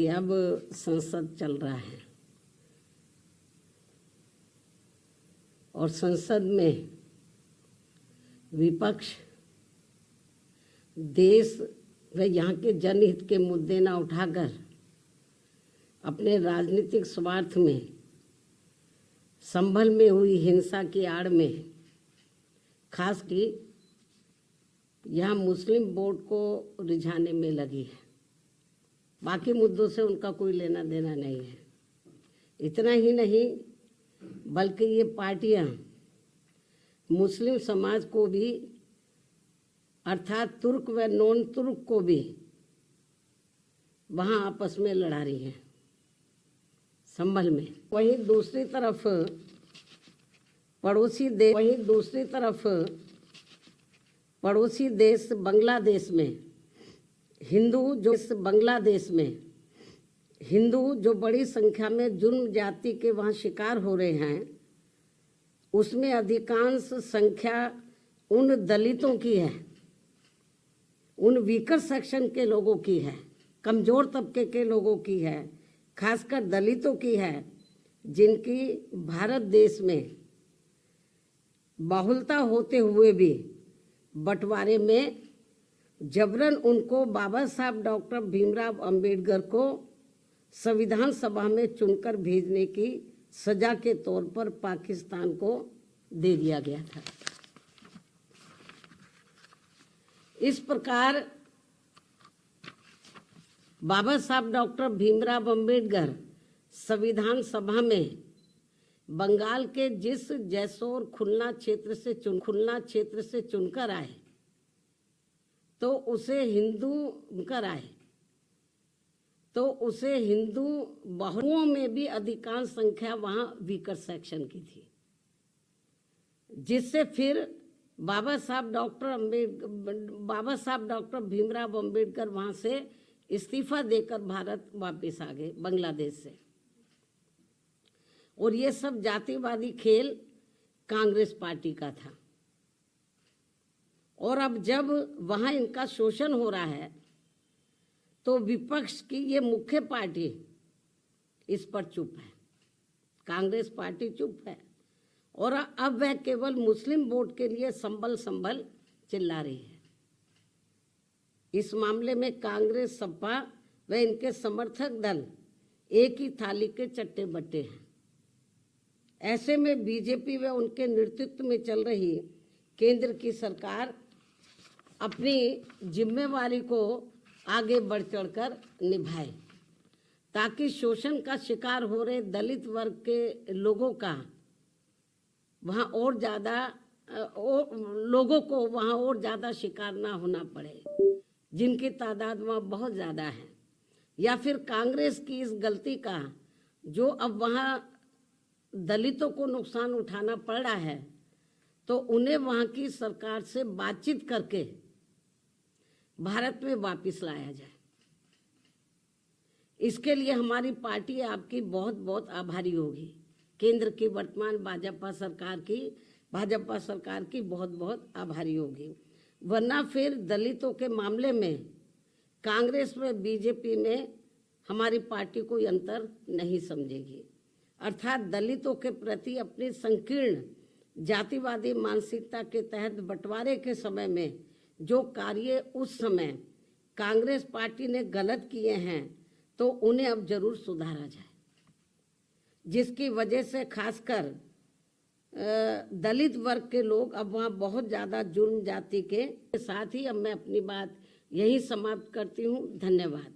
अब संसद चल रहा है और संसद में विपक्ष देश व यहाँ के जनहित के मुद्दे न उठाकर अपने राजनीतिक स्वार्थ में संभल में हुई हिंसा की आड़ में खास की यहाँ मुस्लिम वोट को रिझाने में लगी है। बाकी मुद्दों से उनका कोई लेना देना नहीं है। इतना ही नहीं बल्कि ये पार्टियां मुस्लिम समाज को भी अर्थात तुर्क व नॉन तुर्क को भी वहाँ आपस में लड़ा रही हैं संभल में। वहीं दूसरी तरफ पड़ोसी देश बांग्लादेश में हिंदू जो बड़ी संख्या में जुर्म जाति के वहाँ शिकार हो रहे हैं, उसमें अधिकांश संख्या उन दलितों की है, उन वीकर सेक्शन के लोगों की है, कमज़ोर तबके के लोगों की है, खासकर दलितों की है, जिनकी भारत देश में बहुलता होते हुए भी बंटवारे में जबरन उनको बाबा साहब डॉक्टर भीमराव अंबेडकर को संविधान सभा में चुनकर भेजने की सजा के तौर पर पाकिस्तान को दे दिया गया था। इस प्रकार बाबा साहब डॉक्टर भीमराव अंबेडकर संविधान सभा में बंगाल के जिस जैसोर खुलना क्षेत्र से चुनकर आए तो उसे हिंदू बहुओं में भी अधिकांश संख्या वहाँ वीकर सेक्शन की थी, जिससे फिर बाबा साहब डॉक्टर भीमराव अंबेडकर वहाँ से इस्तीफा देकर भारत वापस आ गए बांग्लादेश से। और ये सब जातिवादी खेल कांग्रेस पार्टी का था। और अब जब वहाँ इनका शोषण हो रहा है तो विपक्ष की ये मुख्य पार्टी इस पर चुप है, कांग्रेस पार्टी चुप है। और अब वह केवल मुस्लिम वोट के लिए संभल चिल्ला रही है। इस मामले में कांग्रेस, सपा व इनके समर्थक दल एक ही थाली के चट्टे बट्टे हैं। ऐसे में बीजेपी व उनके नेतृत्व में चल रही केंद्र की सरकार अपनी जिम्मेवारी को आगे बढ़ चढ़कर निभाए, ताकि शोषण का शिकार हो रहे दलित वर्ग के लोगों का वहाँ और ज़्यादा शिकार ना होना पड़े, जिनकी तादाद वहाँ बहुत ज़्यादा है। या फिर कांग्रेस की इस गलती का जो अब वहाँ दलितों को नुकसान उठाना पड़ रहा है, तो उन्हें वहाँ की सरकार से बातचीत करके भारत में वापस लाया जाए। इसके लिए हमारी पार्टी आपकी बहुत बहुत आभारी होगी। केंद्र की वर्तमान भाजपा सरकार की बहुत बहुत आभारी होगी। वरना फिर दलितों के मामले में कांग्रेस में बीजेपी में हमारी पार्टी कोई अंतर नहीं समझेगी। अर्थात दलितों के प्रति अपनी संकीर्ण जातिवादी मानसिकता के तहत बंटवारे के समय में जो कार्य उस समय कांग्रेस पार्टी ने गलत किए हैं, तो उन्हें अब जरूर सुधारा जाए, जिसकी वजह से खासकर दलित वर्ग के लोग अब वहाँ बहुत ज़्यादा जुर्म जाति के साथ ही अब मैं अपनी बात यही समाप्त करती हूँ। धन्यवाद।